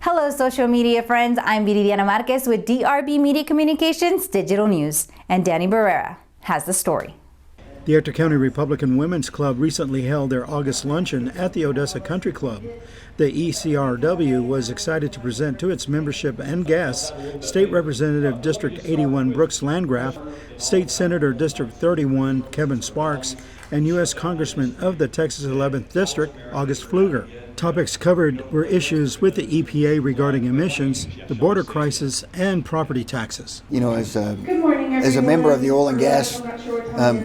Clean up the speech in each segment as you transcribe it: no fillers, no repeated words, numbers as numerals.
Hello, social media friends. I'm Viridiana Marquez with DRB Media Communications Digital News, and Danny Barrera has the story. The Ector County Republican Women's Club recently held their August luncheon at the Odessa Country Club. The ECRW was excited to present to its membership and guests State Representative District 81 Brooks Landgraf, State Senator District 31 Kevin Sparks, and U.S. Congressman of the Texas 11th District August Pfluger. Topics covered were issues with the EPA regarding emissions, the border crisis, and property taxes. You know, as a member of the oil and gas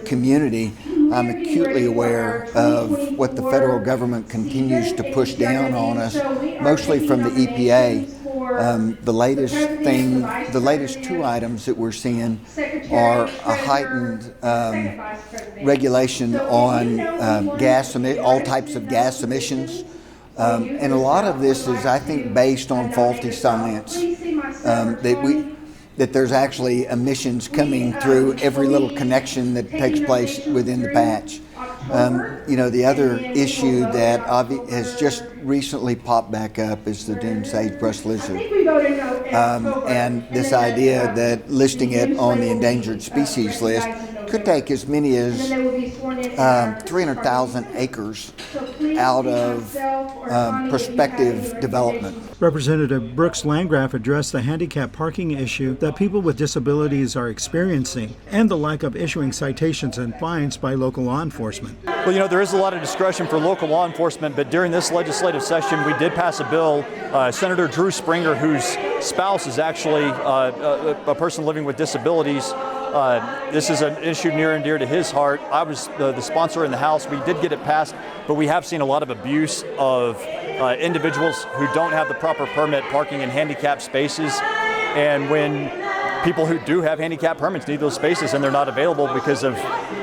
community, I'm acutely aware of what the federal government continues to push down on us, mostly from the EPA. The latest two items that we're seeing are a heightened regulation on all types of gas emissions. And a lot of this is, I think, based on faulty science, that there's actually emissions coming through every little connection that takes place within the patch. You know, the other issue that has just recently popped back up is the dune sagebrush lizard. And this idea that listing it on the endangered species list could take as many as 300,000 acres out of prospective development. Representative Brooks Landgraf addressed the handicap parking issue that people with disabilities are experiencing and the lack of issuing citations and fines by local law enforcement. Well, you know, there is a lot of discretion for local law enforcement, but during this legislative session, we did pass a bill. Senator Drew Springer, whose spouse is actually a person living with disabilities, this is an issue near and dear to his heart. I was the sponsor in the House. We did get it passed, but we have seen a lot of abuse of individuals who don't have the proper permit parking in handicapped spaces. And when people who do have handicap permits need those spaces and they're not available because of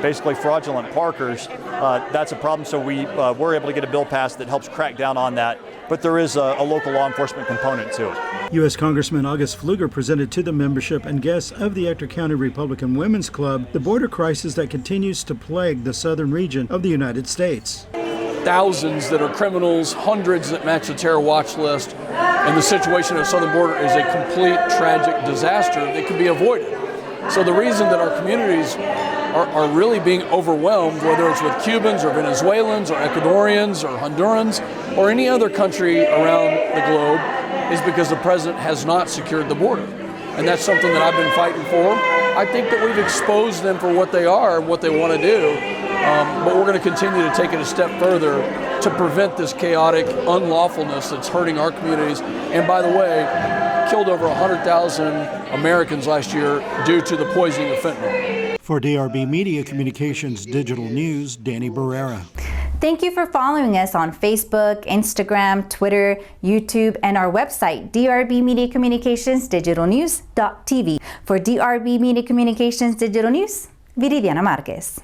basically fraudulent parkers, that's a problem. So we were able to get a bill passed that helps crack down on that. But there is a local law enforcement component to it. U.S. Congressman August Pfluger presented to the membership and guests of the Ector County Republican Women's Club the border crisis that continues to plague the southern region of the United States. Thousands that are criminals, hundreds that match the terror watch list, and the situation at the southern border is a complete tragic disaster that can be avoided. So the reason that our communities are really being overwhelmed, whether it's with Cubans or Venezuelans or Ecuadorians or Hondurans or any other country around the globe, is because the president has not secured the border. And that's something that I've been fighting for. I think that we've exposed them for what they are and what they want to do, but we're going to continue to take it a step further to prevent this chaotic unlawfulness that's hurting our communities. And by the way, killed over 100,000 Americans last year due to the poisoning of fentanyl. For DRB Media Communications Digital News, Danny Barrera. Thank you for following us on Facebook, Instagram, Twitter, YouTube, and our website, DRB Media Communications Digital News.tv. For DRB Media Communications Digital News, Viridiana Marquez.